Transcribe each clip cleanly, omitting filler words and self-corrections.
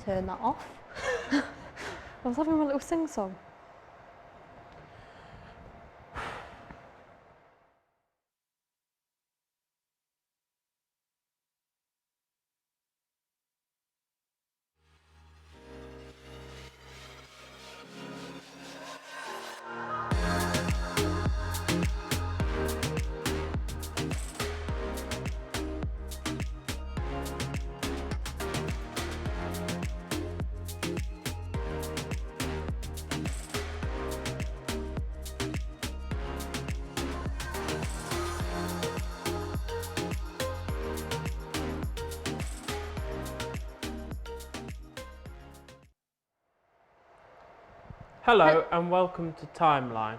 turn that off. I was having my little sing-song. Hello and welcome to Timeline.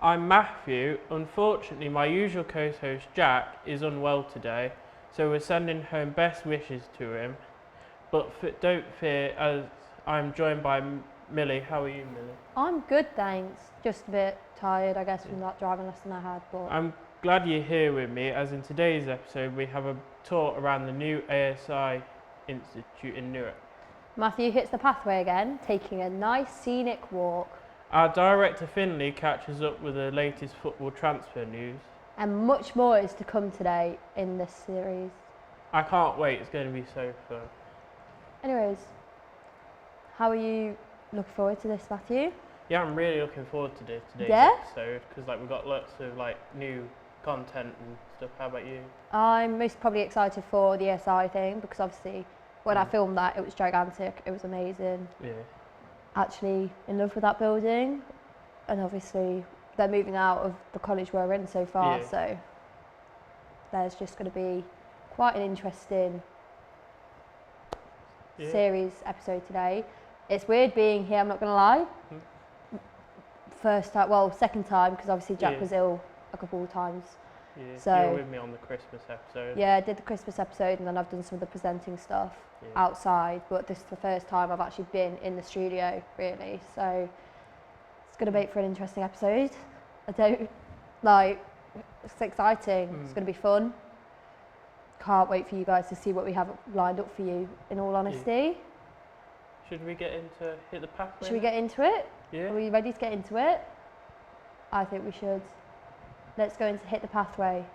I'm Matthew. Unfortunately, my usual co-host Jack is unwell today, so we're sending home best wishes to him. But don't fear, as I'm joined by Millie. How are you, Millie? I'm good, thanks. Just a bit tired, I guess, from that driving lesson I had. But I'm glad you're here with me, as in today's episode we have a tour around the new ASI Institute in Newark. Matthew hits the pathway again, taking a nice scenic walk. Our director Finley catches up with the latest football transfer news. And much more is to come today in this series. I can't wait, it's going to be so fun. Anyways, how are you looking forward to this, Matthew? Yeah, I'm really looking forward to today's episode because we've got lots of new content and stuff. How about you? I'm most probably excited for the SI thing because obviously when I filmed that it was gigantic, it was amazing. Yeah. Actually in love with that building, and obviously they're moving out of the college we're in so far, so there's just going to be quite an interesting series episode today. It's weird being here, I'm not going to lie. Second time, because obviously Jack was ill a couple of times. Yeah, so you were with me on the Christmas episode. Yeah, I did the Christmas episode and then I've done some of the presenting stuff outside, but this is the first time I've actually been in the studio, really. So it's going to make for an interesting episode. It's exciting. It's going to be fun. Can't wait for you guys to see what we have lined up for you, in all honesty. Should we get into Hit the Pathway? Should we get into it? Yeah. Are we ready to get into it? I think we should. Let's go into Hit the Pathway.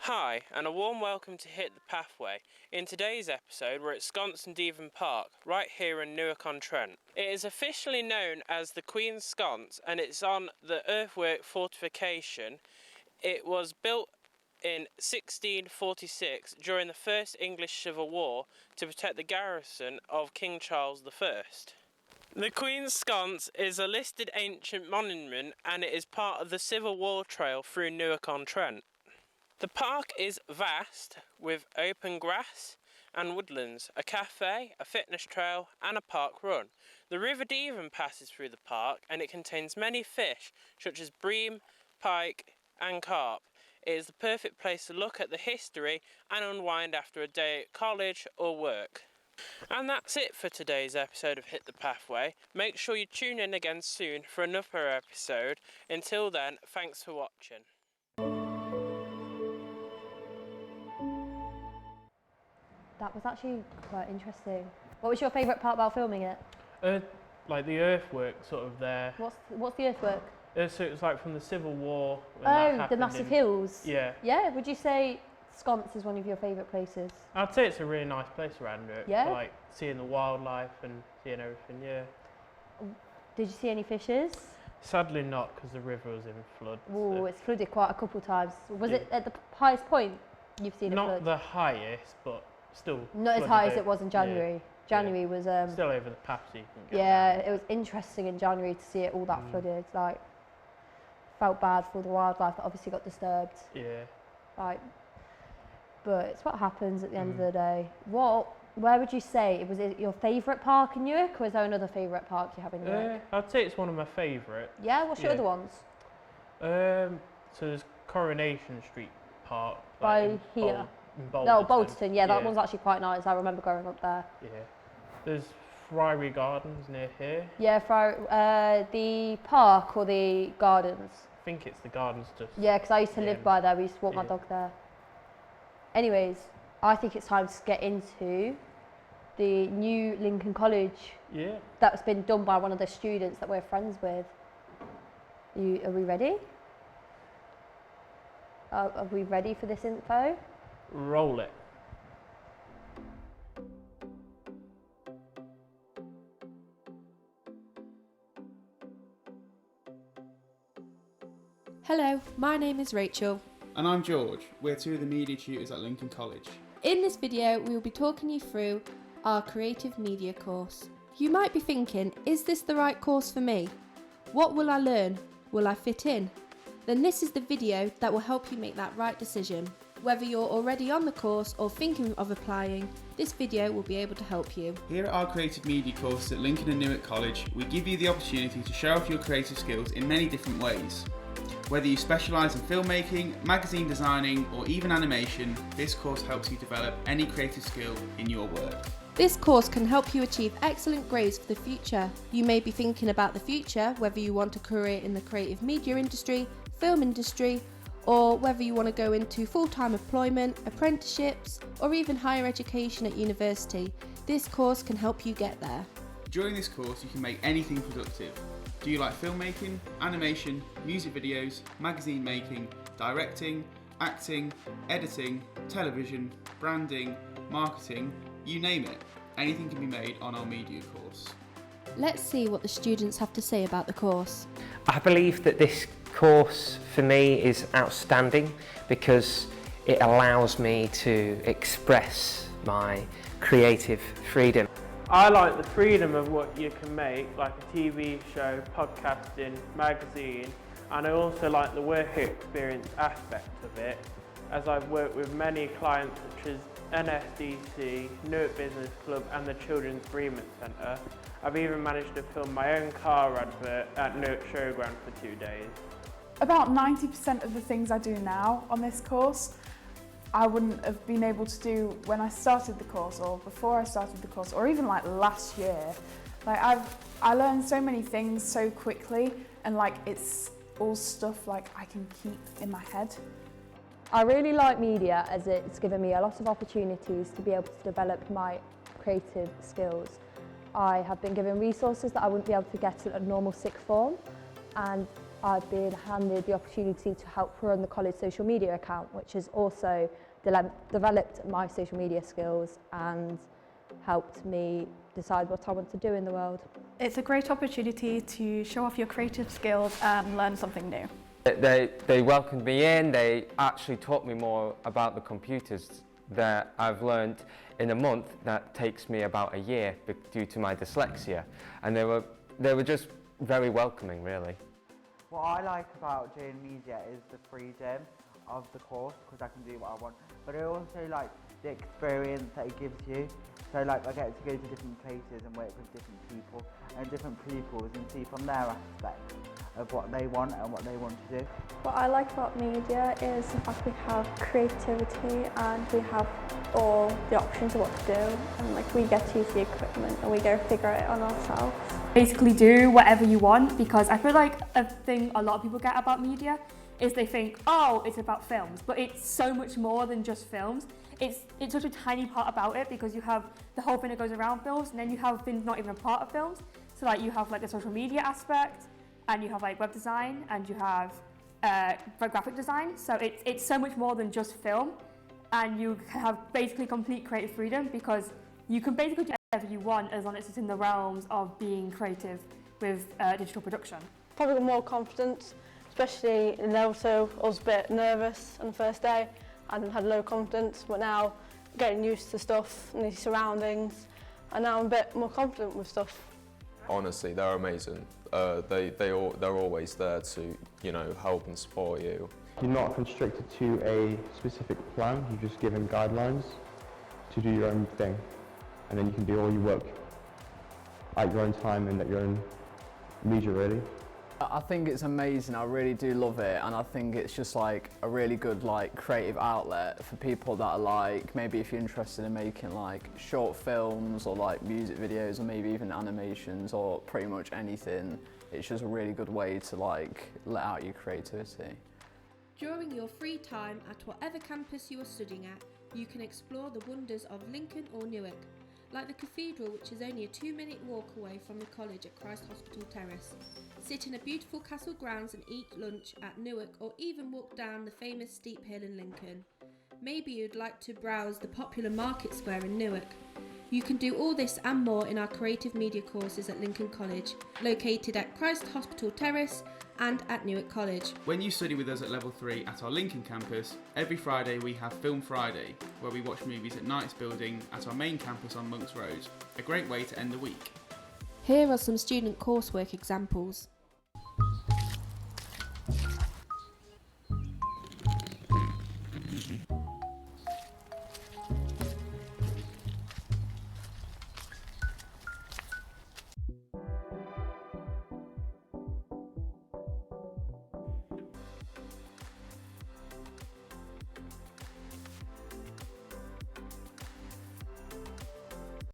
Hi, and a warm welcome to Hit the Pathway. In today's episode, we're at Sconce and Devon Park, right here in Newark-on-Trent. It is officially known as the Queen's Sconce, and it's on the earthwork fortification. It was built in 1646 during the First English Civil War to protect the garrison of King Charles I. The Queen's Sconce is a listed ancient monument, and it is part of the Civil War Trail through Newark-on-Trent. The park is vast, with open grass and woodlands, a cafe, a fitness trail and a park run. The River Devon passes through the park and it contains many fish such as bream, pike and carp. It is the perfect place to look at the history and unwind after a day at college or work. And that's it for today's episode of Hit the Pathway. Make sure you tune in again soon for another episode. Until then, thanks for watching. That was actually quite interesting. What was your favourite part about filming it? Like the earthwork sort of there. What's the earthwork? So it was like from the Civil War. The massive hills? Yeah. Yeah, would you say Sconce is one of your favourite places? I'd say it's a really nice place around it. Yeah? For, like seeing the wildlife and seeing everything, yeah. Did you see any fishes? Sadly not, because the river was in flood. Oh, So. it's flooded quite a couple of times. Was it at the highest point you've seen it flood? Not the highest, but still. Not as high as it was in January. January was still over the path, so you can get down. It was interesting in January to see it all that flooded. Like, felt bad for the wildlife that obviously got disturbed. Yeah. Like, but it's what happens at the end of the day. Where would you say, was it your favourite park in Newark, or is there another favourite park you have in Newark? I'd say it's one of my favourite. Yeah, what's your other ones? So there's Coronation Street Park. By here? In Bolton. No, Bolton, yeah, that one's actually quite nice. I remember growing up there. Yeah. There's Friary Gardens near here. Yeah, the park or the gardens? I think it's the gardens just. Yeah, because I used to live by there. We used to walk my dog there. Anyways, I think it's time to get into the new Lincoln College. Yeah. That's been done by one of the students that we're friends with. Are we ready? Are we ready for this info? Roll it. Hello, my name is Rachel. And I'm George. We're two of the media tutors at Lincoln College. In this video, we will be talking you through our creative media course. You might be thinking, is this the right course for me? What will I learn? Will I fit in? Then this is the video that will help you make that right decision. Whether you're already on the course or thinking of applying, this video will be able to help you. Here at our creative media course at Lincoln and Newark College, we give you the opportunity to show off your creative skills in many different ways. Whether you specialise in filmmaking, magazine designing, or even animation, this course helps you develop any creative skill in your work. This course can help you achieve excellent grades for the future. You may be thinking about the future, whether you want a career in the creative media industry, film industry, or whether you want to go into full-time employment, apprenticeships, or even higher education at university. This course can help you get there. During this course, you can make anything productive. Do you like filmmaking, animation, music videos, magazine making, directing, acting, editing, television, branding, marketing, you name it. Anything can be made on our media course. Let's see what the students have to say about the course. I believe that this course for me is outstanding because it allows me to express my creative freedom. I like the freedom of what you can make, like a TV show, podcasting, magazine, and I also like the work experience aspect of it, as I've worked with many clients such as NSDC, Newark Business Club and the Children's Bereavement Centre. I've even managed to film my own car advert at Newark Showground for 2 days. About 90% of the things I do now on this course, I wouldn't have been able to do when I started the course or before I started the course or even like last year. Like I learned so many things so quickly and like it's all stuff like I can keep in my head. I really like media as it's given me a lot of opportunities to be able to develop my creative skills. I have been given resources that I wouldn't be able to get at a normal sixth form, and I've been handed the opportunity to help run the college social media account, which has also developed my social media skills and helped me decide what I want to do in the world. It's a great opportunity to show off your creative skills and learn something new. They welcomed me in. They actually taught me more about the computers that I've learned in a month that takes me about a year due to my dyslexia, and they were just very welcoming, really. What I like about doing media is the freedom of the course because I can do what I want, but I also like the experience that it gives you. So like I get to go to different places and work with different people and different pupils and see from their aspect of what they want and what they want to do. What I like about media is the fact we have creativity and we have all the options of what to do, and like we get to use the equipment and we go figure it on ourselves. Basically do whatever you want, because I feel like a thing a lot of people get about media is they think, oh, it's about films, but it's so much more than just films. It's such a tiny part about it because you have the whole thing that goes around films, and then you have things not even a part of films. So like you have like the social media aspect, and you have like web design, and you have graphic design. So it's so much more than just film, and you have basically complete creative freedom because you can basically do whatever you want as long as it's in the realms of being creative with digital production. Probably got more confidence, especially in level 2. I was a bit nervous on the first day and had low confidence, but now getting used to stuff and the surroundings, and now I'm a bit more confident with stuff. Honestly, they're amazing. They're always there to, help and support you. You're not constricted to a specific plan, you're just given guidelines to do your own thing, and then you can do all your work at your own time and at your own leisure, really. I think it's amazing, I really do love it, and I think it's just like a really good like creative outlet for people that are like, maybe if you're interested in making like short films or like music videos or maybe even animations or pretty much anything, it's just a really good way to like let out your creativity. During your free time at whatever campus you are studying at, you can explore the wonders of Lincoln or Newark, like the cathedral, which is only a 2-minute walk away from the college at Christ Hospital Terrace. Sit in a beautiful castle grounds and eat lunch at Newark, or even walk down the famous steep hill in Lincoln. Maybe you'd like to browse the popular market square in Newark. You can do all this and more in our creative media courses at Lincoln College, located at Christ Hospital Terrace and at Newark College. When you study with us at Level 3 at our Lincoln campus, every Friday we have Film Friday, where we watch movies at Knights Building at our main campus on Monks Road. A great way to end the week. Here are some student coursework examples.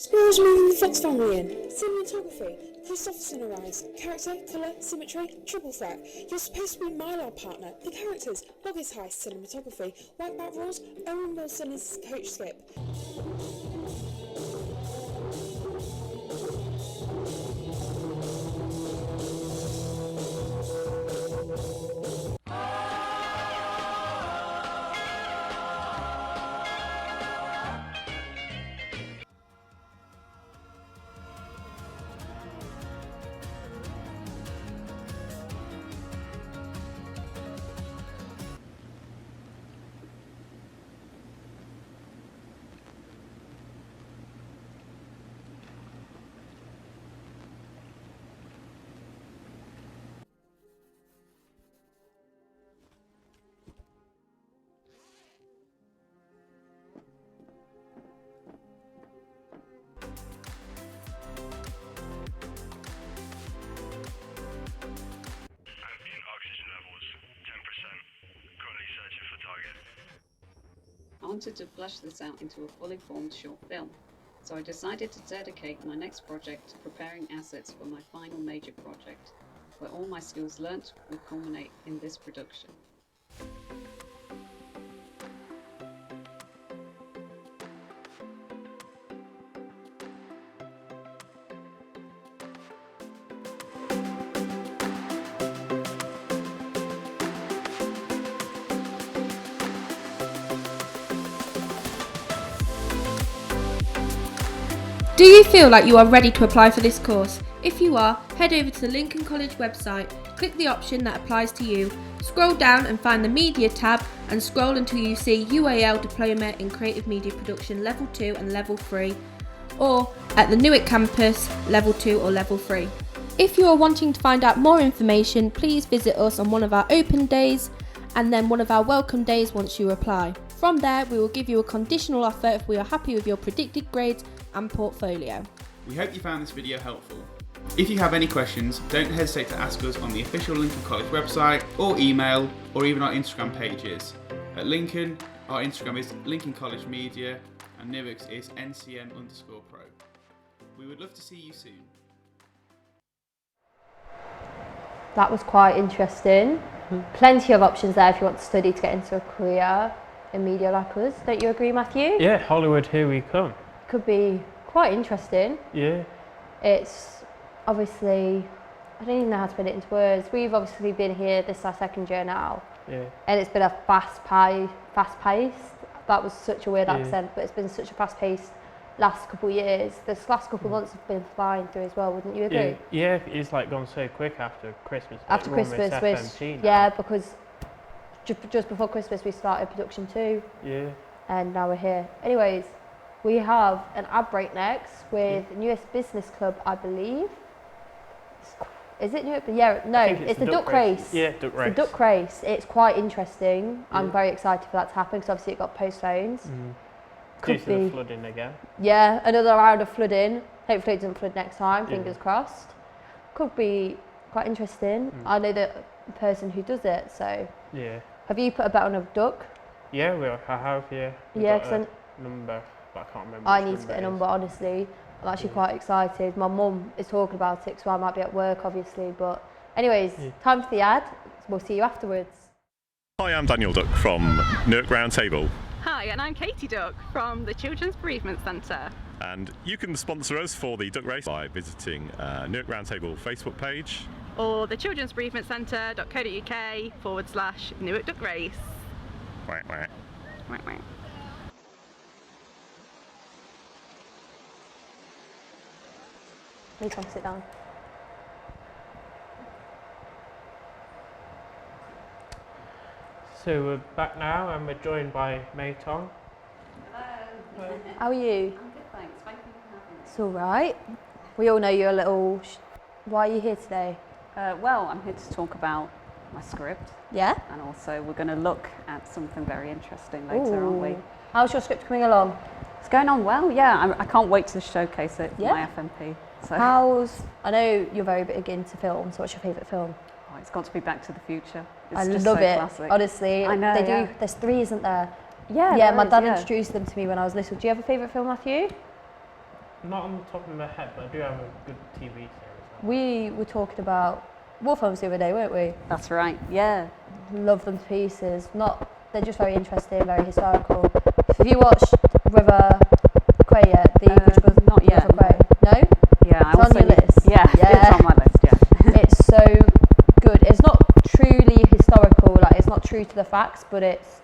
Spirals moving the Fox family in. Cinematography. Christopherson arise. Character, colour, symmetry, triple threat. You're supposed to be Mylar partner. The characters. Boggis heist. Cinematography. Wipeout rules. Owen Wilson is coach Skip. I wanted to flesh this out into a fully formed short film, so I decided to dedicate my next project to preparing assets for my final major project, where all my skills learnt will culminate in this production. Do you feel like you are ready to apply for this course? If you are, head over to the Lincoln College website, click the option that applies to you, scroll down and find the Media tab and scroll until you see UAL Diploma in Creative Media Production Level 2 and Level 3, or at the Newark campus Level 2 or Level 3. If you are wanting to find out more information, please visit us on one of our open days and then one of our welcome days once you apply. From there, we will give you a conditional offer if we are happy with your predicted grades and portfolio. We hope you found this video helpful. If you have any questions, don't hesitate to ask us on the official Lincoln College website or email or even our Instagram pages. At Lincoln, our Instagram is Lincoln College Media and Newark's is NCM_pro. We would love to see you soon. That was quite interesting. Plenty of options there if you want to study to get into a career in media like us. Don't you agree, Matthew? Yeah, Hollywood, here we come. Could be quite interesting. Yeah. It's obviously, I don't even know how to put it into words. We've obviously been here, this is our second year now. Yeah. And it's been a fast-paced. That was such a weird accent, but it's been such a fast-paced last couple of years. This last couple of months have been flying through as well, wouldn't you agree? Yeah, it's like gone so quick after Christmas. After Christmas, because just before Christmas we started production 2. Yeah. And now we're here. Anyways, we have an ad break next with Newest Business Club, I believe. Is it Newark? Yeah, no, it's the duck race. Yeah, duck race. The duck race. It's quite interesting. I'm very excited for that to happen because obviously it got postponed. Due to the flooding again. Yeah, another round of flooding. Hopefully it doesn't flood next time, fingers crossed. Could be Quite interesting. I know the person who does it, so. Yeah. Have you put a bet on a duck? Yeah, I have, yeah. We've Yeah, got 'cause a number, but I can't remember. I which need to get a it is. number, honestly. I'm actually quite excited. My mum is talking about it, so I might be at work, obviously. But anyways, time for the ad. We'll see you afterwards. Hi, I'm Daniel Duck from Newark Round Table. Hi, and I'm Katie Duck from the Children's Bereavement Centre. And you can sponsor us for the duck race by visiting Newark Round Table Facebook page. Or the Children's Bereavement Centre.co.uk/Newark Duck Race. Quack, quack. Quack, quack. Please come sit down. So we're back now and we're joined by Mei Tong. Hello. How are you? I'm good, thanks. Thank you for having me. It's all right. We all know you're a little. Why are you here today? Well, I'm here to talk about my script. Yeah. And also we're going to look at something very interesting later, aren't we? How's your script coming along? It's going on well, yeah. I can't wait to showcase it for Yeah. my FMP. So. I know you're very big into film, so what's your favourite film? Oh, it's got to be Back to the Future. It's I just love so it, classic. honestly. I know, They do. yeah. There's 3, isn't there? Yeah, Yeah, there my is, dad yeah. introduced them to me when I was little. Do you have a favourite film, Matthew? Not on the top of my head, but I do have a good TV series. We were talking about war films the other day, weren't we? That's right, yeah. Love them to pieces. They're just very interesting, very historical. Have you watched River Quay yet? Not yet. River Quay? No? Yeah, I It's on also your list. Yeah, it's on my list, yeah. It's so good. It's not truly historical, like it's not true to the facts, but it's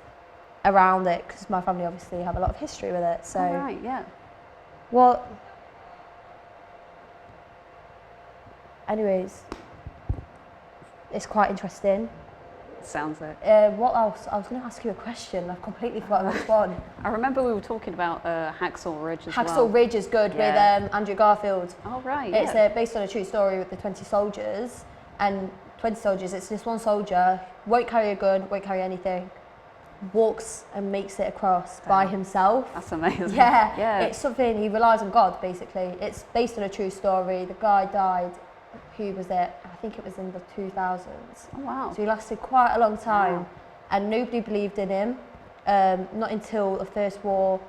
around it because my family obviously have a lot of history with it. So, All right, yeah. what? Anyways, it's quite interesting. Sounds it. What else? I was going to ask you a question. I've completely forgotten which one. I remember we were talking about Hacksaw Ridge as well. Hacksaw Ridge is good with Andrew Garfield. Oh, right, It's yeah. based on a true story with the 20 soldiers. And 20 soldiers, it's this one soldier, won't carry a gun, won't carry anything, walks and makes it across by himself. That's amazing. Yeah, Yeah. It's something, he relies on God, basically. It's based on a true story. The guy died, who was it? I think it was in the 2000s. Oh, wow. So he lasted quite a long time. Wow. And nobody believed in him. Not until the First War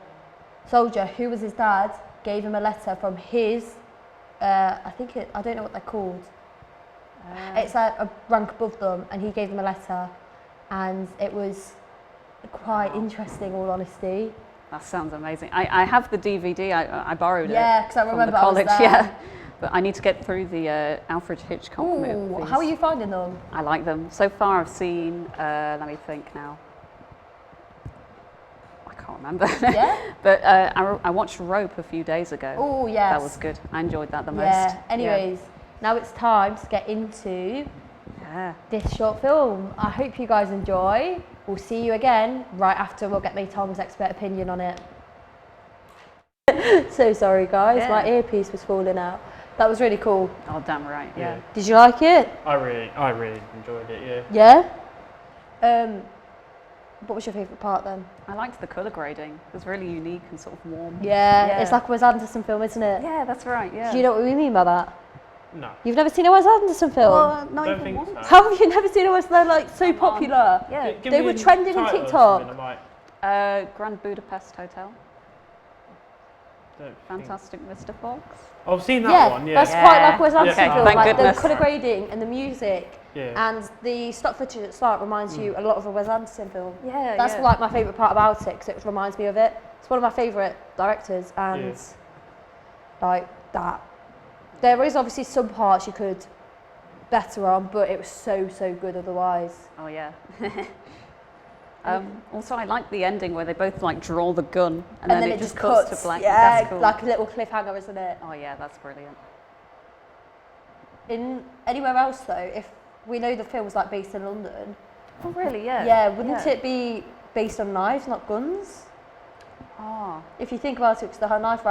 soldier, who was his dad, gave him a letter from his, I don't know what they're called. It's a rank above them, and he gave them a letter, and it was quite interesting, all honesty. That sounds amazing. I have the DVD, I borrowed it. Yeah, because I remember from the I was college, there. yeah. But I need to get through the Alfred Hitchcock movies. How are you finding them? I like them. So far I've seen, let me think now. I can't remember. Yeah? But I watched Rope a few days ago. Oh, yes. That was good. I enjoyed that the most. Yeah, anyways, now it's time to get into this short film. I hope you guys enjoy. We'll see you again right after we'll get May Tom's expert opinion on it. So sorry guys, my earpiece was falling out. That was really cool. Oh, damn right, yeah. Did you like it? I really enjoyed it, yeah. Yeah? What was your favourite part then? I liked the colour grading. It was really unique and sort of warm. Yeah, it's like a Wes Anderson film, isn't it? Yeah, that's right, yeah. Do you know what we mean by that? No. You've never seen a Wes Anderson film? Well, not Don't even think once. so. How have you never seen a Wes? They're like so popular. Yeah. Give They me were the trending on title or TikTok. something, I might- Grand Budapest Hotel. don't think- Fantastic Mr. Fox. I've seen that one, yeah. That's quite like a Wes Anderson Okay, film. thank Like goodness. the colour grading and the music Yeah. and the stock footage at the start reminds you a lot of a Wes Anderson film. Yeah, That's yeah. like my favourite part about it because it reminds me of it. It's one of my favourite directors and like that. There is obviously some parts you could better on, but it was so good otherwise. Oh yeah. Also, I like the ending where they both like draw the gun and then it just cuts to black. Yeah, That's cool. like a little cliffhanger, isn't it? Oh yeah, that's brilliant. In anywhere else though, if we know the film's like based in London. Oh really? Yeah. Yeah, wouldn't it be based on knives, not guns? Oh. If you think about it, because the knife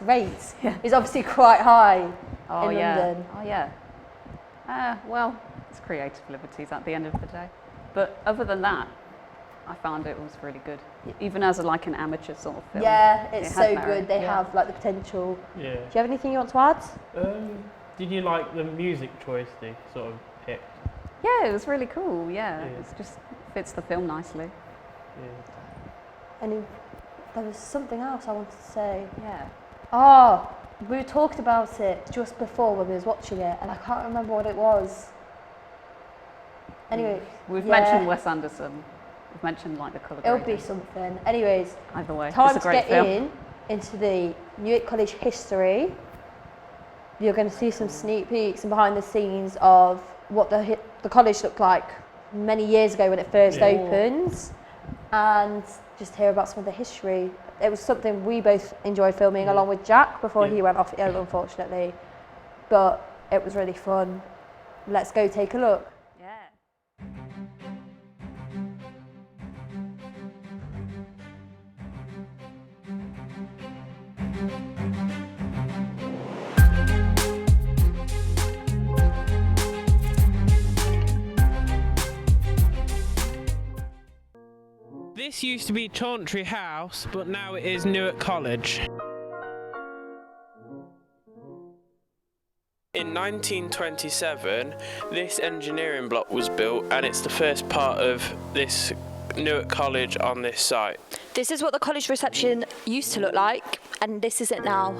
rate is obviously quite high Oh in yeah. London. Oh yeah. Well, it's creative liberties at the end of the day. But other than that, I found it was really good. Even as like an amateur sort of film. Yeah, it's it so had merit. good. They Yeah. have like the potential. Yeah. Do you have anything you want to add? Did you like the music choice they sort of picked? Yeah, it was really cool. Yeah, Yeah. it just fits the film nicely. Yeah. And there was something else I wanted to say. Yeah. Oh, we were talking about it just before when we was watching it, and I can't remember what it was. Anyway, We've yeah. mentioned Wes Anderson. We've mentioned like the colour It'll grading. be something. Anyways, Either way, time it's a to great get film. into the Newark College history. You're going to see some sneak peeks and behind the scenes of what the college looked like many years ago when it first opens, and just hear about some of the history. It was something we both enjoyed filming along with Jack before he went off ill, unfortunately. But it was really fun. Let's go take a look. This used to be Chauncey House, but now it is Newark College. In 1927, this engineering block was built, and it's the first part of this Newark College on this site. This is what the college reception used to look like, and this is it now.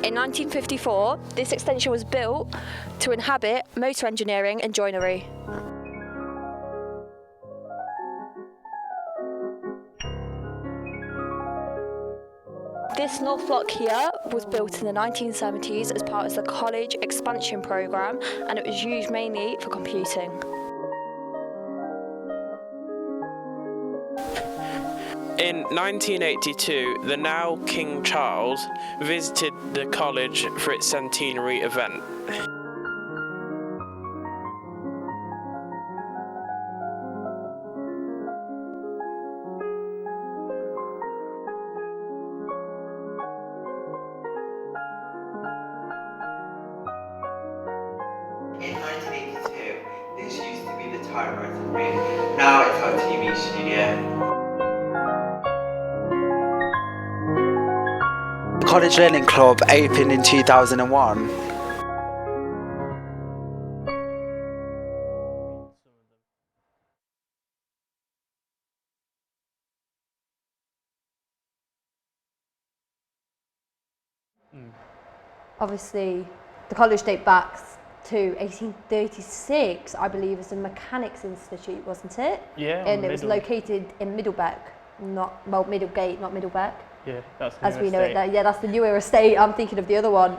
In 1954, this extension was built to inhabit motor engineering and joinery. This north block here was built in the 1970s as part of the college expansion programme, and it was used mainly for computing. In 1982, the now King Charles visited the college for its centenary event. In 1982, this used to be the typewriting room. Now it's our TV studio. The College Learning Club opened in 2001. Obviously, the college dates back to 1836, I believe, as the Mechanics Institute, wasn't it? Yeah, and it was located in Middlebeck, Middlegate, not Middlebeck. Yeah, that's the as we know it there. Yeah, that's the newer estate. I'm thinking of the other one,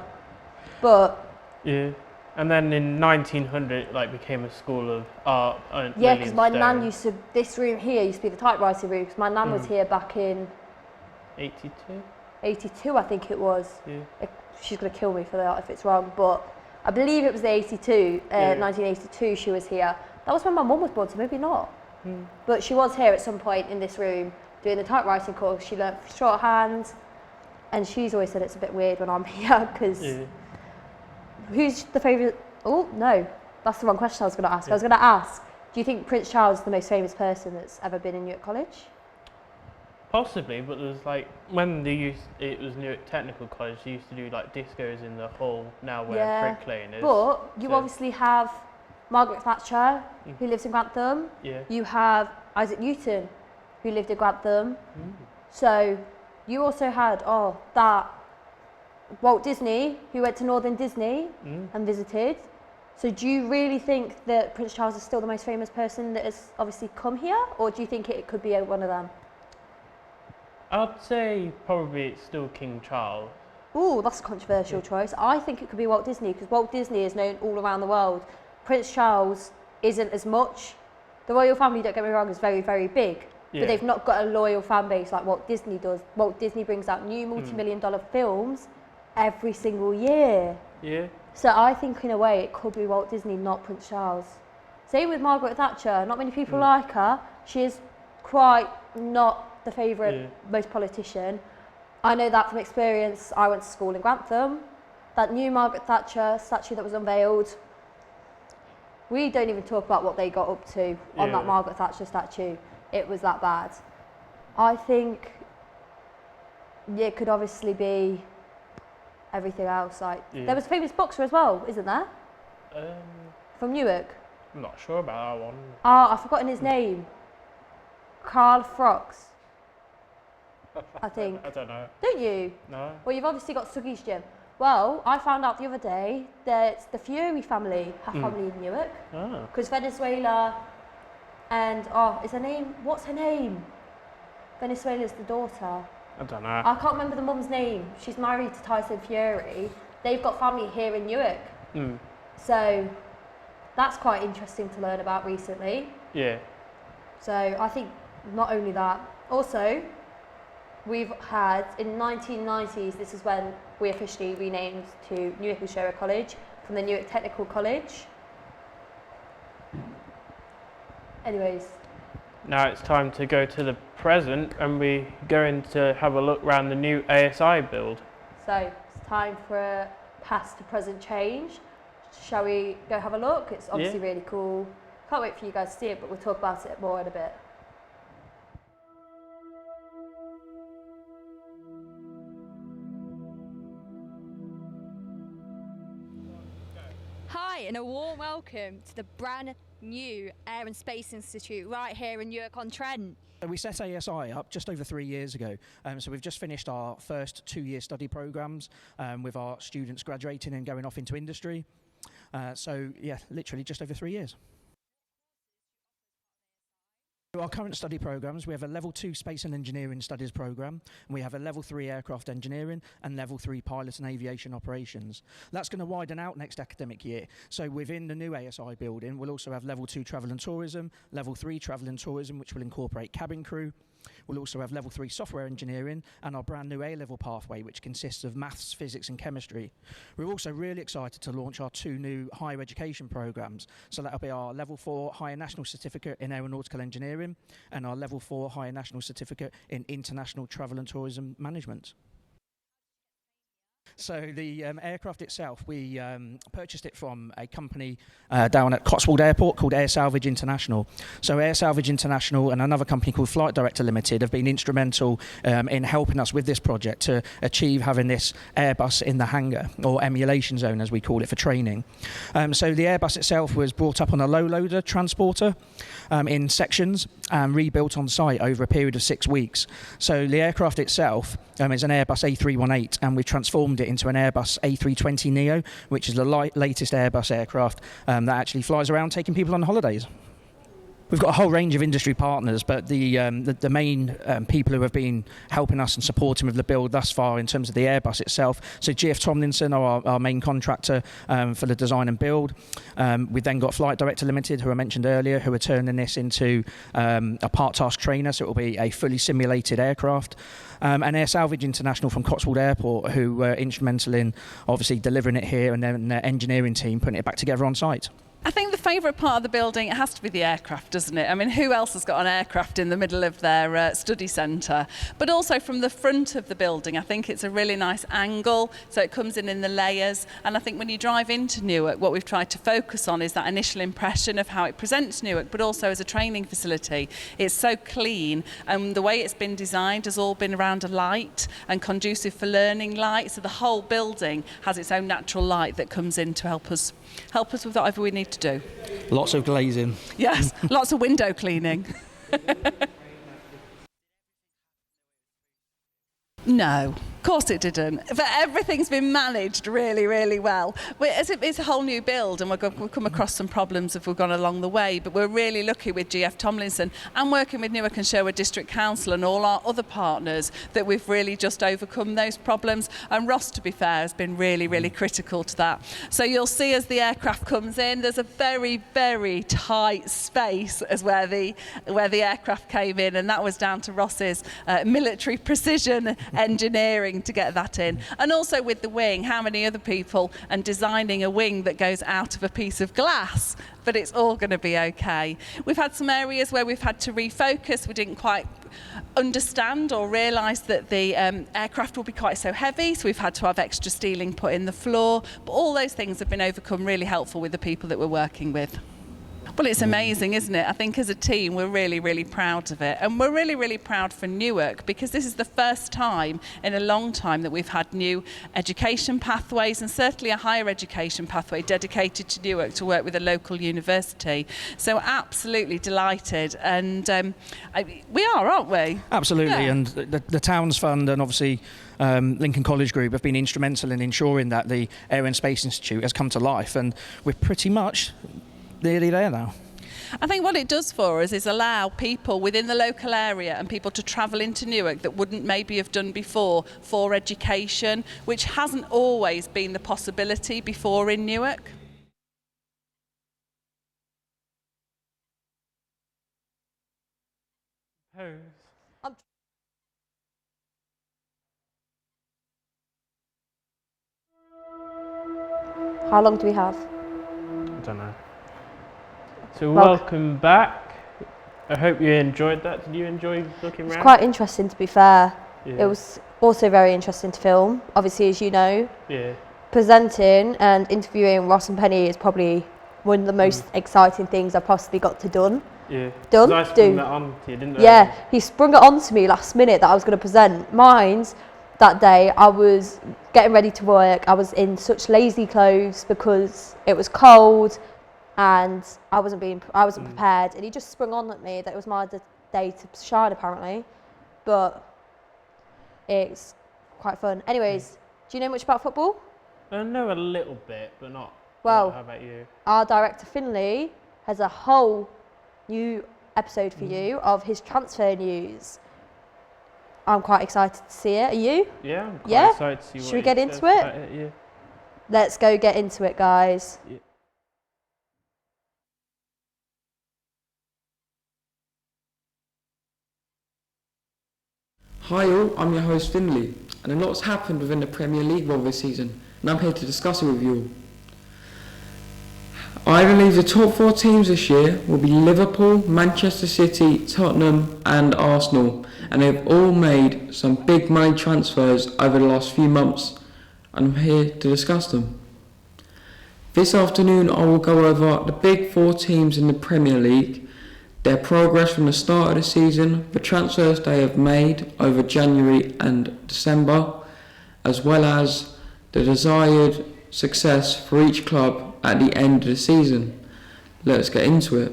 but yeah. And then in 1900, it became a school of art. Yeah, because my nan used to. This room here used to be the typewriting room. Because my nan was here back in 82. 82, I think it was. Yeah. She's gonna kill me for that if it's wrong, but I believe it was the 82, 1982. She was here. That was when my mum was born, so maybe not. But she was here at some point in this room doing the typewriting course. She learnt shorthand, and she's always said it's a bit weird when I'm here because who's the favourite? Oh no, that's the wrong question I was going to ask. I was going to ask, do you think Prince Charles is the most famous person that's ever been in Newark College? Possibly, but there was when it was Newark Technical College, they used to do discos in the hall now where Brick Lane is. But you obviously have Margaret Thatcher, who lives in Grantham. Yeah. You have Isaac Newton, who lived in Grantham. So you also had that Walt Disney, who went to Northern Disney and visited. So do you really think that Prince Charles is still the most famous person that has obviously come here, or do you think it could be one of them? I'd say probably it's still King Charles. Ooh, that's a controversial choice. I think it could be Walt Disney, because Walt Disney is known all around the world. Prince Charles isn't as much. The royal family, don't get me wrong, is very, very big. Yeah. But they've not got a loyal fan base like Walt Disney does. Walt Disney brings out new multi-million-dollar films every single year. Yeah. So I think in a way it could be Walt Disney, not Prince Charles. Same with Margaret Thatcher. Not many people like her. She is quite not the favourite most politician. I know that from experience. I went to school in Grantham. That new Margaret Thatcher statue that was unveiled, We don't even talk about what they got up to on Yeah. that Margaret Thatcher statue. It was that bad. I think it could obviously be everything else. Like there was a famous boxer as well, isn't there? From Newark. I'm not sure about that one. Ah, I've forgotten his name. Carl Frocks, I think. I don't know. Don't you? No. Well, you've obviously got Suggy's gym. Well, I found out the other day that the Fury family have family in Newark. Ah. Because Venezuela and, is her name, what's her name? Venezuela's the daughter. I don't know. I can't remember the mum's name. She's married to Tyson Fury. They've got family here in Newark. So that's quite interesting to learn about recently. Yeah. So I think not only that, also we've had in 1990s, this is when we officially renamed to Newark Ushoa College from the Newark Technical College. Anyways. Now it's time to go to the present and we're going to have a look around the new ASI build. So it's time for a past to present change. Shall we go have a look? It's obviously really cool. Can't wait for you guys to see it, but we'll talk about it more in a bit. Hi and a warm welcome to the brand new Air and Space Institute right here in Newark-on-Trent. We set ASI up just over 3 years ago, so we've just finished our first 2-year study programmes with our students graduating and going off into industry. So yeah, literally just over 3 years. Our current study programmes, we have a Level 2 Space and Engineering Studies programme, and we have a Level 3 Aircraft Engineering and Level 3 Pilot and Aviation Operations. That's going to widen out next academic year. So within the new ASI building, we'll also have Level 2 Travel and Tourism, Level 3 Travel and Tourism, which will incorporate cabin crew. We'll also have Level 3 Software Engineering and our brand new A-level pathway, which consists of Maths, Physics and Chemistry. We're also really excited to launch our 2 new higher education programmes. So that'll be our Level 4 Higher National Certificate in Aeronautical Engineering and our Level 4 Higher National Certificate in International Travel and Tourism Management. So the aircraft itself, we purchased it from a company down at Cotswold Airport called Air Salvage International. So Air Salvage International and another company called Flight Director Limited have been instrumental in helping us with this project to achieve having this Airbus in the hangar, or emulation zone as we call it for training. So the Airbus itself was brought up on a low-loader transporter in sections and rebuilt on site over a period of 6 weeks. So the aircraft itself is an Airbus A318 and we've transformed it into an Airbus A320neo, which is the latest Airbus aircraft that actually flies around taking people on holidays. We've got a whole range of industry partners, but the main people who have been helping us and supporting with the build thus far in terms of the Airbus itself. So GF Tomlinson are our main contractor for the design and build. We've then got Flight Director Limited, who I mentioned earlier, who are turning this into a part-task trainer, so it will be a fully simulated aircraft. And Air Salvage International from Cotswold Airport, who were instrumental in obviously delivering it here, and then their engineering team putting it back together on site. I think the favourite part of the building, it has to be the aircraft, doesn't it? I mean, who else has got an aircraft in the middle of their study centre? But also from the front of the building, I think it's a really nice angle, so it comes in the layers. And I think when you drive into Newark, what we've tried to focus on is that initial impression of how it presents Newark, but also as a training facility. It's so clean, and the way it's been designed has all been around a light and conducive for learning light. So the whole building has its own natural light that comes in to help us with whatever we need to do. Lots of glazing. Yes, lots of window cleaning. No, of course it didn't. But everything's been managed really, really well. As it's a whole new build, and we've come across some problems if we've gone along the way, but we're really lucky with GF Tomlinson and working with Newark and Ushoa District Council and all our other partners that we've really just overcome those problems. And Ross, to be fair, has been really, really critical to that. So you'll see as the aircraft comes in, there's a very, very tight space as where the aircraft came in, and that was down to Ross's military precision engineering to get that in. And also with the wing, how many other people and designing a wing that goes out of a piece of glass, but it's all going to be okay. We've had some areas where we've had to refocus. We didn't quite understand or realise that the aircraft will be quite so heavy, so we've had to have extra steeling put in the floor. But all those things have been overcome, really helpful with the people that we're working with. Well, it's amazing, isn't it? I think as a team, we're really, really proud of it. And we're really, really proud for Newark because this is the first time in a long time that we've had new education pathways and certainly a higher education pathway dedicated to Newark to work with a local university. So absolutely delighted. And we are, aren't we? Absolutely. Yeah. And the Towns Fund and obviously Lincoln College Group have been instrumental in ensuring that the Air and Space Institute has come to life, and we're pretty much nearly there now. I think what it does for us is allow people within the local area and people to travel into Newark that wouldn't maybe have done before for education, which hasn't always been the possibility before in Newark. How long do we have? I don't know. So Well- welcome back. I hope you enjoyed that. Did you enjoy looking It's around? quite interesting, to be fair. Yeah. It was also very interesting to film. Obviously, as you know, Yeah. presenting and interviewing Ross and Penny is probably one of the most exciting things I've possibly got to done. Yeah. Done? 'Cause I sprung Do. that on to you, didn't I? Yeah, he sprung it on to me last minute that I was going to present. Mine's that day, I was getting ready to work. I was in such lazy clothes because it was cold and I wasn't prepared. And he just sprung on at me that it was my day to shine, apparently. But it's quite fun. Anyways, do you know much about football? I know a little bit, but not. Well, how about you? Our director Finley has a whole new episode for you of his transfer news. I'm quite excited to see it. Are you? Yeah, I'm quite excited to see what Should we he get says into it? about it, yeah. Let's go get into it, guys. Yeah. Hi all, I'm your host Finley, and a lot's happened within the Premier League world this season, and I'm here to discuss it with you all. I believe the top 4 teams this year will be Liverpool, Manchester City, Tottenham and Arsenal, and they've all made some big money transfers over the last few months, and I'm here to discuss them. This afternoon I will go over the big 4 teams in the Premier League, their progress from the start of the season, the transfers they have made over January and December, as well as the desired success for each club at the end of the season. Let's get into it.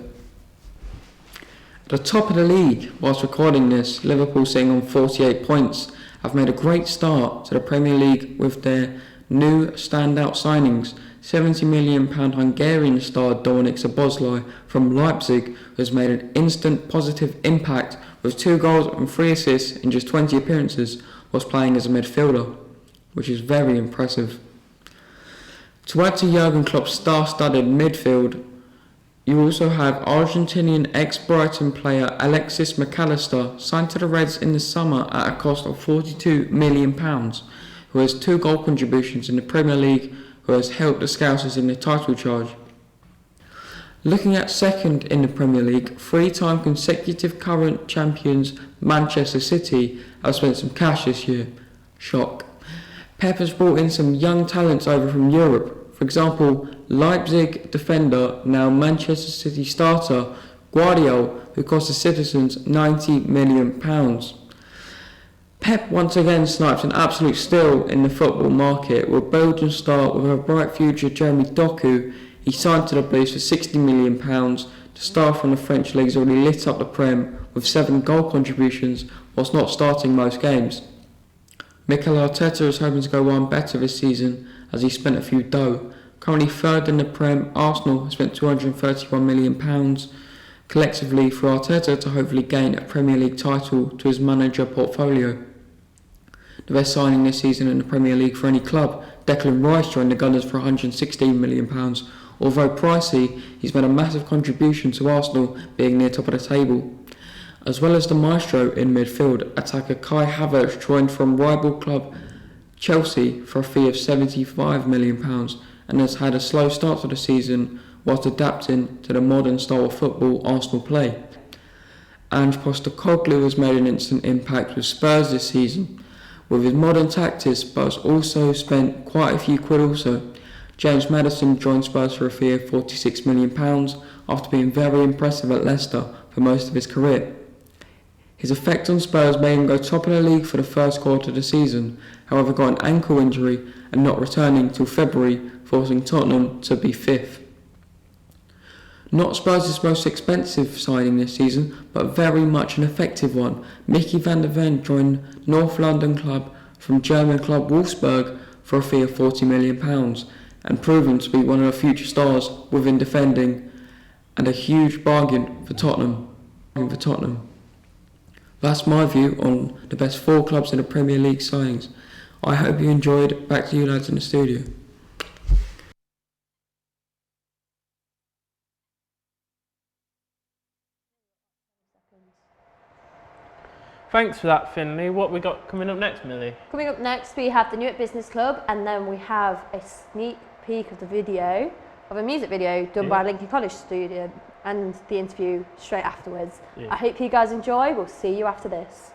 At the top of the league, whilst recording this, Liverpool sitting on 48 points, have made a great start to the Premier League with their new standout signings. £70 million Hungarian star Dominik Szoboszlai from Leipzig, who has made an instant positive impact with 2 goals and 3 assists in just 20 appearances whilst playing as a midfielder, which is very impressive. To add to Jurgen Klopp's star-studded midfield, you also have Argentinian ex-Brighton player Alexis McAllister, signed to the Reds in the summer at a cost of £42 million, who has 2 goal contributions in the Premier League, who has helped the Scousers in the title charge. Looking at second in the Premier League, 3-time consecutive current champions Manchester City have spent some cash this year. Shock. Pep has brought in some young talents over from Europe. For example, Leipzig defender, now Manchester City starter, Guardiola, who cost the citizens £90 million. Pep once again sniped an absolute steal in the football market, with Belgian star with a bright future Jeremy Doku. He signed to the Blues for £60 million. The star from the French league's already lit up the Prem with 7 goal contributions whilst not starting most games. Mikel Arteta is hoping to go one better this season as he spent a few dough. Currently third in the Prem, Arsenal has spent £231 million collectively for Arteta to hopefully gain a Premier League title to his manager portfolio. The best signing this season in the Premier League for any club, Declan Rice joined the Gunners for £116 million. Although pricey, he's made a massive contribution to Arsenal being near top of the table. As well as the maestro in midfield, attacker Kai Havertz joined from rival club Chelsea for a fee of £75 million and has had a slow start to the season whilst adapting to the modern style of football Arsenal play. Ange Postecoglou has made an instant impact with Spurs this season. With his modern tactics, Spurs also spent quite a few quid also. James Maddison joined Spurs for a fee of £46 million, after being very impressive at Leicester for most of his career. His effect on Spurs made him go top of the league for the first quarter of the season, however got an ankle injury and not returning till February, forcing Tottenham to be 5th. Not Spurs' most expensive signing this season, but very much an effective one. Mickey van der Ven joined North London club from German club Wolfsburg for a fee of £40 million and proven to be one of the future stars within defending and a huge bargain for Tottenham. That's my view on the best 4 clubs in the Premier League signings. I hope you enjoyed. Back to you lads in the studio. Thanks for that, Finley. What we got coming up next, Millie? Coming up next, we have the Newark Business Club, and then we have a sneak peek of the video, of a music video done by a Lincoln College student, and the interview straight afterwards. Yeah. I hope you guys enjoy. We'll see you after this.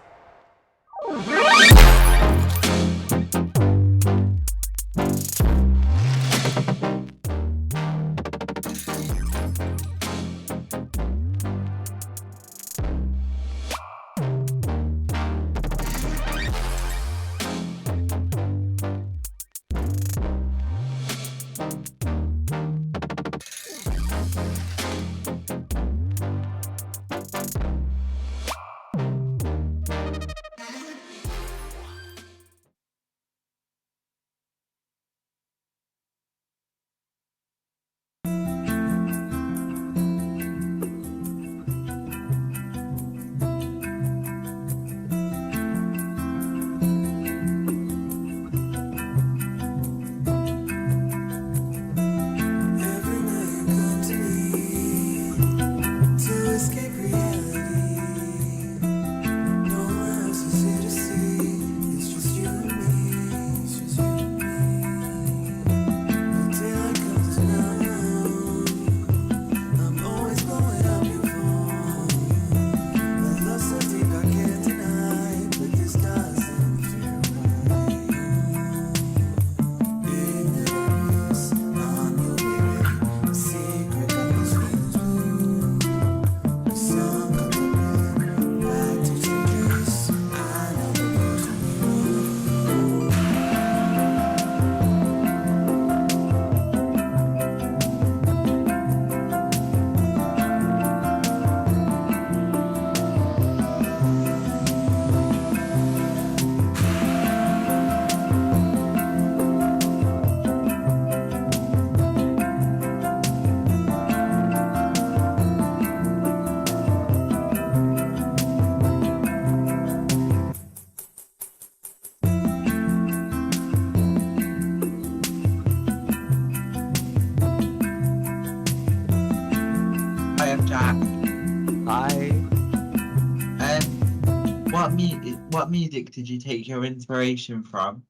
What music did you take your inspiration from?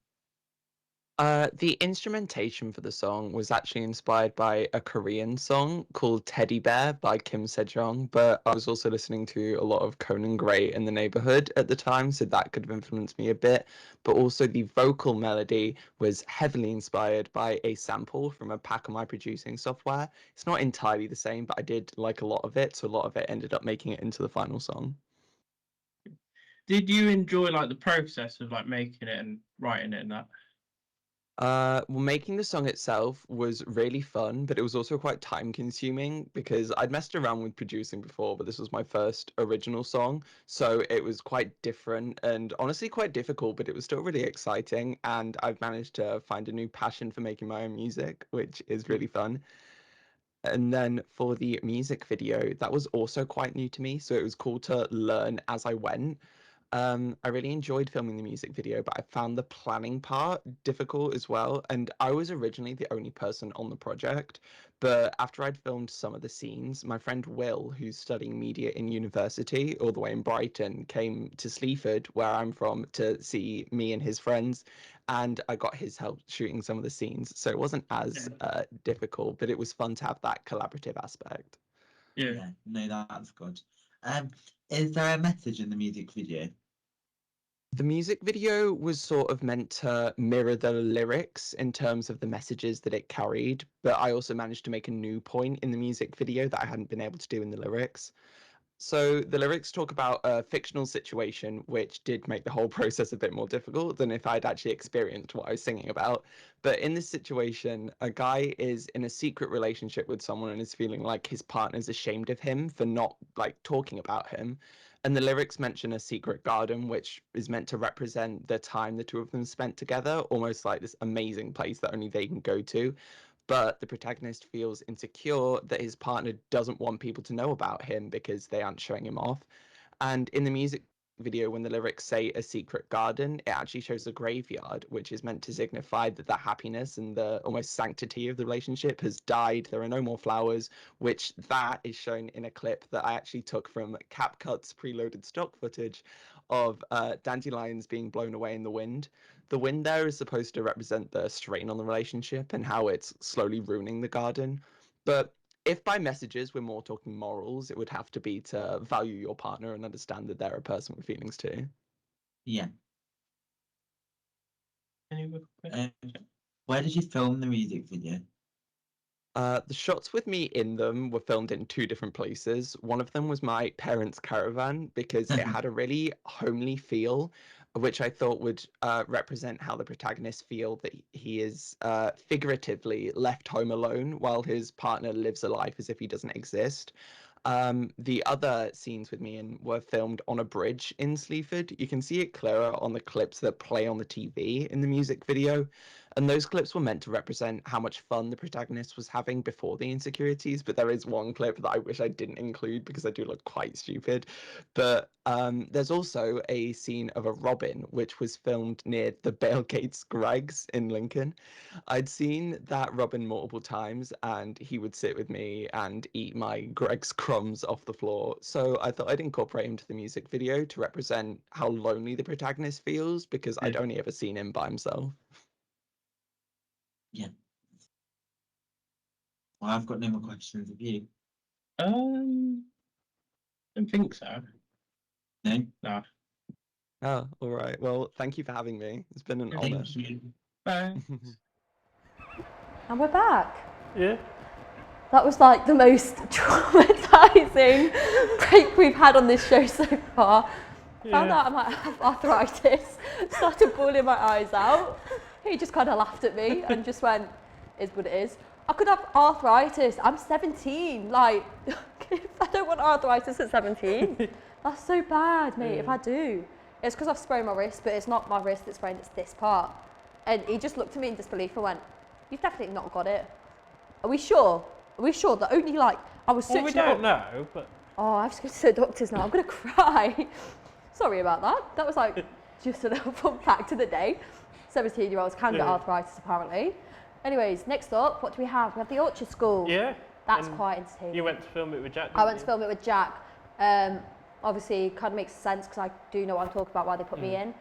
The instrumentation for the song was actually inspired by a Korean song called Teddy Bear by Kim Sejong, but I was also listening to a lot of Conan Gray in the Neighborhood at the time, so that could have influenced me a bit. But also the vocal melody was heavily inspired by a sample from a pack of my producing software. It's not entirely the same, but I did like a lot of it, so a lot of it ended up making it into the final song. Did you enjoy like the process of like making it and writing it and that? Well, making the song itself was really fun, but it was also quite time consuming because I'd messed around with producing before, but this was my first original song. So it was quite different and honestly quite difficult, but it was still really exciting. And I've managed to find a new passion for making my own music, which is really fun. And then for the music video, that was also quite new to me. So it was cool to learn as I went. I really enjoyed filming the music video, but I found the planning part difficult as well. And I was originally the only person on the project, but after I'd filmed some of the scenes, my friend Will, who's studying media in university all the way in Brighton, came to Sleaford, where I'm from, to see me and his friends, and I got his help shooting some of the scenes. So it wasn't as difficult, but it was fun to have that collaborative aspect. Yeah, no, that's good. Is there a message in the music video? The music video was sort of meant to mirror the lyrics in terms of the messages that it carried, but I also managed to make a new point in the music video that I hadn't been able to do in the lyrics. So the lyrics talk about a fictional situation, which did make the whole process a bit more difficult than if I'd actually experienced what I was singing about. But in this situation, a guy is in a secret relationship with someone and is feeling like his partner's ashamed of him for not like talking about him. And the lyrics mention a secret garden, which is meant to represent the time the two of them spent together, almost like this amazing place that only they can go to. But the protagonist feels insecure that his partner doesn't want people to know about him because they aren't showing him off. And in the music video, when the lyrics say a secret garden, it actually shows a graveyard, which is meant to signify that the happiness and the almost sanctity of the relationship has died. There are no more flowers, which that is shown in a clip that I actually took from CapCut's preloaded stock footage of dandelions being blown away in the wind. The wind there is supposed to represent the strain on the relationship and how it's slowly ruining the garden. But if by messages we're more talking morals, it would have to be to value your partner and understand that they're a person with feelings too. Yeah. Where did you film the music video? The shots with me in them were filmed in two different places. One of them was my parents' caravan because it had a really homely feel, which I thought would represent how the protagonist feel that he is figuratively left home alone while his partner lives a life as if he doesn't exist. The other scenes with me in were filmed on a bridge in Sleaford. You can see it clearer on the clips that play on the TV in the music video. And those clips were meant to represent how much fun the protagonist was having before the insecurities, but there is one clip that I wish I didn't include because I do look quite stupid. But there's also a scene of a robin, which was filmed near the Balegates Greggs in Lincoln. I'd seen that robin multiple times, and he would sit with me and eat my Greggs crumbs off the floor. So I thought I'd incorporate him to the music video to represent how lonely the protagonist feels because I'd only ever seen him by himself. Yeah. Well, I've got no more questions of you. Don't think so. No? No. Oh, all right. Well, thank you for having me. It's been an honour. Thank you. Bye. And we're back. Yeah. That was like the most traumatizing break we've had on this show so far. Found out I might have arthritis, started bawling my eyes out. He just kind of laughed at me and just went, is what it is. I could have arthritis. I'm 17. Like, I don't want arthritis at 17. That's so bad, mate, if I do. It's because I've sprained my wrist, but it's not my wrist that's sprained, it's this part. And he just looked at me in disbelief and went, you've definitely not got it. Are we sure? Are we sure that only like, I was searching we don't know, but... Oh, I have to go to the doctors now. I'm going to cry. Sorry about that. That was like just a little fun fact of the day. 17-year-olds can get arthritis, apparently. Anyways, next up, what do we have? We have the Orchard School. Yeah. That's quite entertaining. You went to film it with Jack, I went to film it with Jack. Obviously, kind of makes sense because I do know what I'm talking about, why they put me in.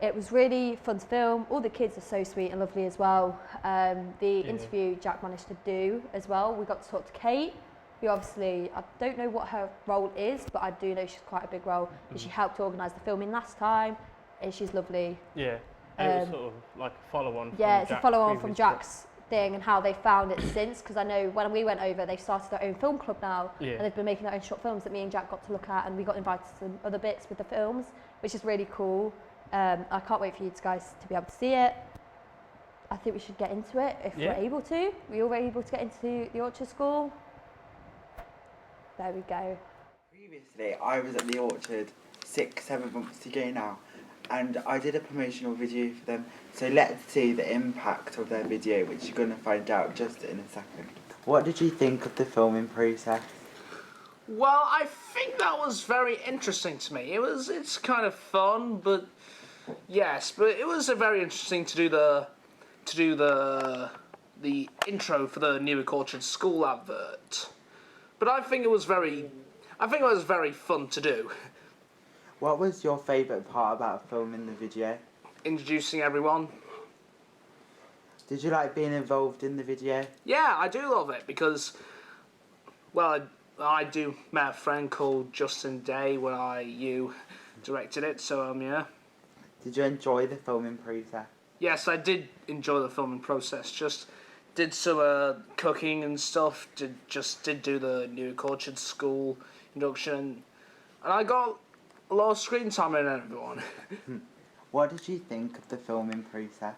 It was really fun to film. All the kids are so sweet and lovely as well. The interview Jack managed to do as well. We got to talk to Kate, who obviously, I don't know what her role is, but I do know she's quite a big role. She helped organise the filming last time, and she's lovely. Yeah. And it was sort of like a follow-on from Yeah, it's Jack's a follow-on from previous Jack's thing and how they found it since, because I know when we went over, they've started their own film club now, and they've been making their own short films that me and Jack got to look at, and we got invited to some other bits with the films, which is really cool. I can't wait for you guys to be able to see it. I think we should get into it if we're able to. We all able to get into the Orchard School? There we go. Previously, I was at the Orchard 6-7 months ago now, and I did a promotional video for them, so let's see the impact of their video, which you're going to find out just in a second. What did you think of the filming process? Well, I think that was very interesting to me. It's kind of fun, but yes, but it was very interesting to do the intro for the Newark Orchard School advert. But I think it was very fun to do. What was your favourite part about filming the video? Introducing everyone. Did you like being involved in the video? Yeah, I do love it because, well, I met a friend called Justin Day when you directed it, so yeah. Did you enjoy the filming process? Yes, I did enjoy the filming process. Just did some cooking and stuff. Did do the Newark Orchard School induction, and I got a lot of screen time in everyone. What did you think of the filming process?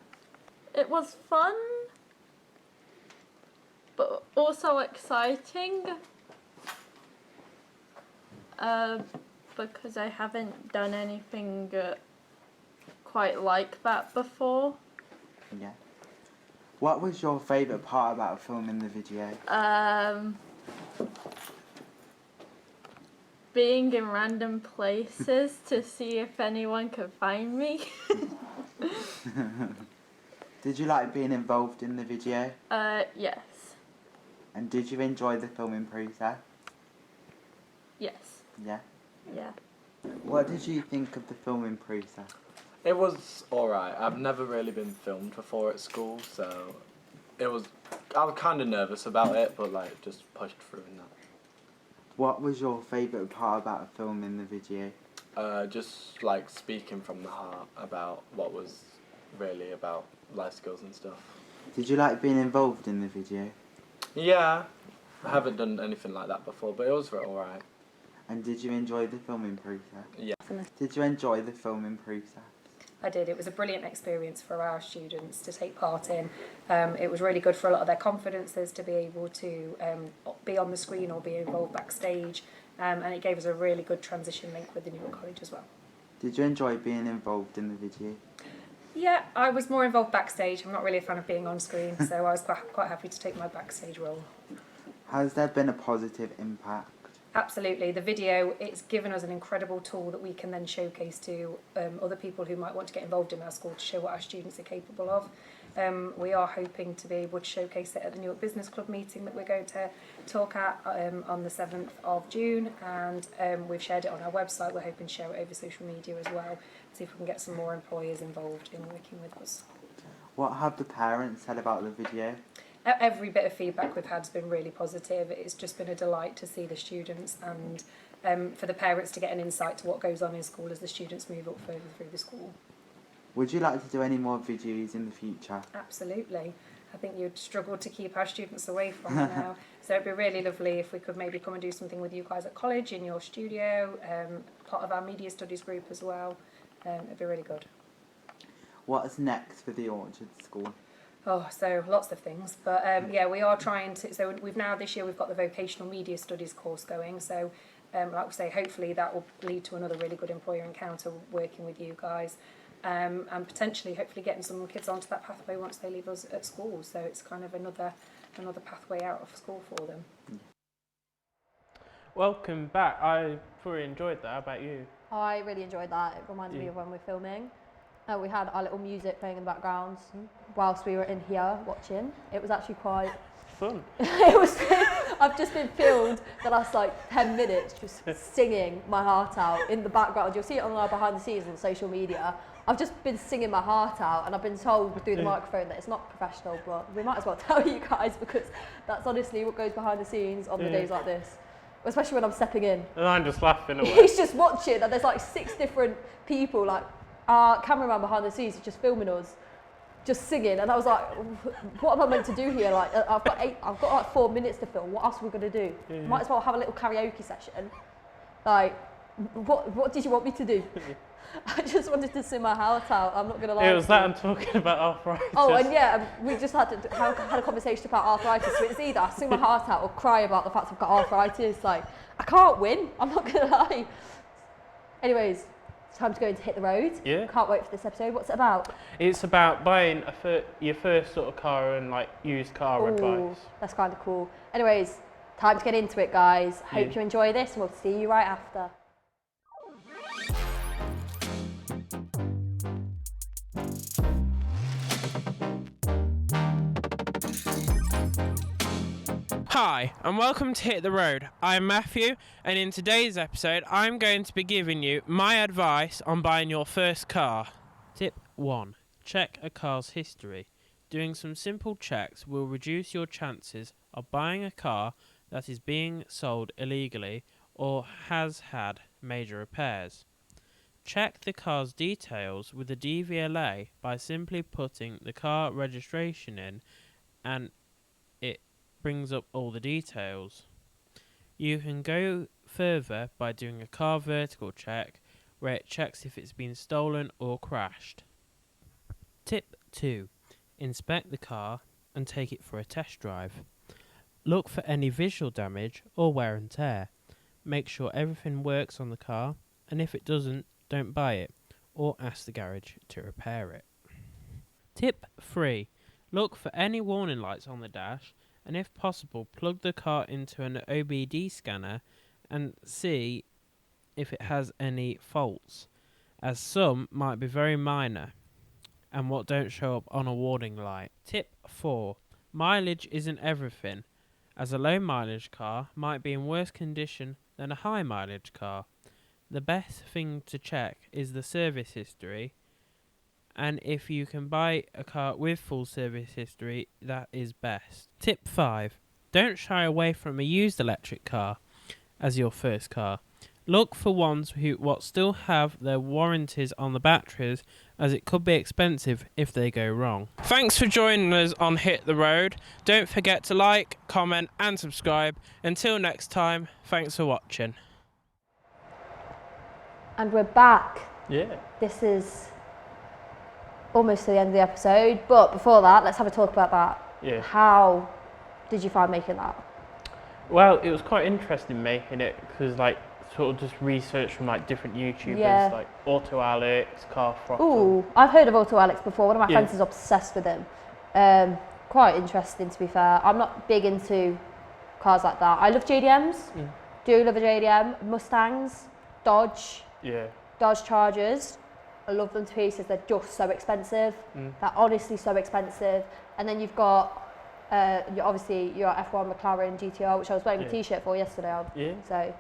It was fun, but also exciting. Because I haven't done anything quite like that before. Yeah. What was your favourite part about filming the video? Being in random places to see if anyone could find me. Did you like being involved in the video? Yes. And did you enjoy the filming process? Yes. Yeah. Yeah. What did you think of the filming process? It was alright. I've never really been filmed before at school, so I was kind of nervous about it, but like just pushed through in that. What was your favourite part about filming the video? Just like speaking from the heart about what was really about life skills and stuff. Did you like being involved in the video? Yeah, I haven't done anything like that before, but it was alright. And did you enjoy the filming process? Yeah. Did you enjoy the filming process? I did. It was a brilliant experience for our students to take part in. It was really good for a lot of their confidences to be able to be on the screen or be involved backstage, and it gave us a really good transition link with the Newark College as well. Did you enjoy being involved in the video? Yeah, I was more involved backstage. I'm not really a fan of being on screen, so I was quite happy to take my backstage role. Has there been a positive impact? Absolutely. The video, it's given us an incredible tool that we can then showcase to other people who might want to get involved in our school to show what our students are capable of. We are hoping to be able to showcase it at the Newark Business Club meeting that we're going to talk at on the 7th of June, and we've shared it on our website. We're hoping to share it over social media as well, see if we can get some more employers involved in working with us. What have the parents said about the video? Every bit of feedback we've had has been really positive. It's just been a delight to see the students and for the parents to get an insight to what goes on in school as the students move up further through the school. Would you like to do any more videos in the future? Absolutely. I think you'd struggle to keep our students away from it now. So it'd be really lovely if we could maybe come and do something with you guys at college, in your studio, part of our media studies group as well. It'd be really good. What's next for the Orchard School? Oh, so lots of things, but yeah, we are trying to. So we've now this year we've got the vocational media studies course going. So, like we say, hopefully that will lead to another really good employer encounter working with you guys, and potentially, hopefully, getting some kids onto that pathway once they leave us at school. So it's kind of another pathway out of school for them. Welcome back. I thoroughly enjoyed that. How about you? I really enjoyed that. It reminded me of when we're filming. We had our little music playing in the background whilst we were in here watching. It was actually quite fun. It was. I've just been filmed the last like 10 minutes just singing my heart out in the background. You'll see it on our behind the scenes on social media. I've just been singing my heart out, and I've been told through the microphone that it's not professional, but we might as well tell you guys because that's honestly what goes behind the scenes on the days like this. Especially when I'm stepping in. And I'm just laughing away. He's just watching, and there's like 6 different people, like our cameraman behind the scenes is just filming us, just singing, and I was like, what am I meant to do here? Like, I've got like 4 minutes to film. What else are we gonna do? Yeah. Might as well have a little karaoke session. Like, what did you want me to do? I just wanted to sing my heart out. I'm not gonna lie. It was that I'm talking about arthritis. Oh, and yeah, we just had a conversation about arthritis. So it's either I sing my heart out or cry about the fact I've got arthritis. Like, I can't win. I'm not gonna lie. Anyways. Time to go into Hit the Road. Yeah. Can't wait for this episode. What's it about? It's about buying your first sort of car and like used car advice. That's kind of cool. Anyways, time to get into it, guys. Hope you enjoy this, and we'll see you right after. Hi, and welcome to Hit the Road. I'm Matthew, and in today's episode, I'm going to be giving you my advice on buying your first car. Tip 1. Check a car's history. Doing some simple checks will reduce your chances of buying a car that is being sold illegally or has had major repairs. Check the car's details with the DVLA by simply putting the car registration in and it brings up all the details. You can go further by doing a car vertical check where it checks if it's been stolen or crashed. Tip 2. Inspect the car and take it for a test drive. Look for any visual damage or wear and tear. Make sure everything works on the car, and if it doesn't, don't buy it or ask the garage to repair it. Tip 3. Look for any warning lights on the dash, and if possible, plug the car into an OBD scanner and see if it has any faults, as some might be very minor and what don't show up on a warning light. Tip 4. Mileage isn't everything, as a low mileage car might be in worse condition than a high mileage car. The best thing to check is the service history, and if you can buy a car with full service history, that is best. Tip 5. Don't shy away from a used electric car as your first car. Look for ones who still have their warranties on the batteries, as it could be expensive if they go wrong. Thanks for joining us on Hit the Road. Don't forget to like, comment and subscribe. Until next time, thanks for watching. And we're back. Yeah. This is almost to the end of the episode, but before that, let's have a talk about that. Yeah. How did you find making that? Well, it was quite interesting making it because sort of just research from different YouTubers like Auto Alex, Car Throttle. Ooh, I've heard of Auto Alex before. One of my Yeah. friends is obsessed with him. Quite interesting, to be fair. I'm not big into cars like that. I love JDMs. Do love a JDM. Mustangs, Dodge, Dodge Chargers. I love them to pieces. They're just so expensive. They're honestly so expensive. And then you've got obviously your F1 McLaren GTR, which I was wearing a T-shirt for yesterday. So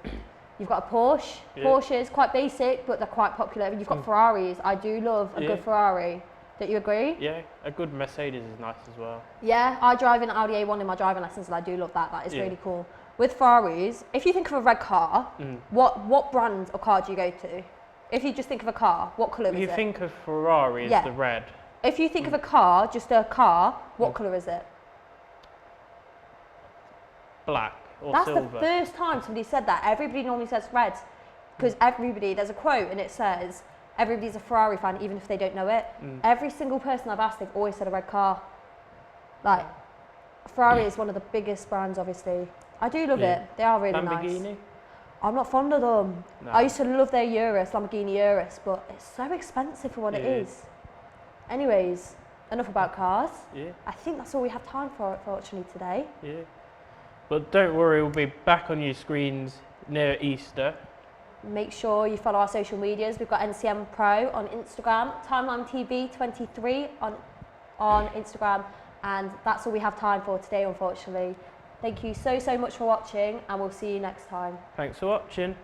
you've got a Porsche. Porsche is quite basic, but they're quite popular. You've got Ferraris. I do love a good Ferrari. Don't you agree? Yeah, a good Mercedes is nice as well. Yeah, I drive an Audi A1 in my driving lessons, and I do love that. That is really cool. With Ferraris, if you think of a red car, what brand or car do you go to? If you just think of a car, what colour is it? You think of Ferrari as the red. If you think of a car, just a car, what colour is it? Black or That's silver. the first time somebody said that. Everybody normally says red, because there's a quote and it says, everybody's a Ferrari fan even if they don't know it. Every single person I've asked, they've always said a red car. Ferrari is one of the biggest brands, obviously. I do love it. They are really Lamborghini? nice. I'm not fond of them. No. I used to love their Urus, Lamborghini Urus, but it's so expensive for what it is. Anyways, enough about cars. Yeah. I think that's all we have time for, unfortunately, today. Yeah. But don't worry, we'll be back on your screens near Easter. Make sure you follow our social medias. We've got NCM Pro on Instagram, Timeline TV 23 on Instagram, and that's all we have time for today, unfortunately. Thank you so much for watching, and we'll see you next time. Thanks for watching.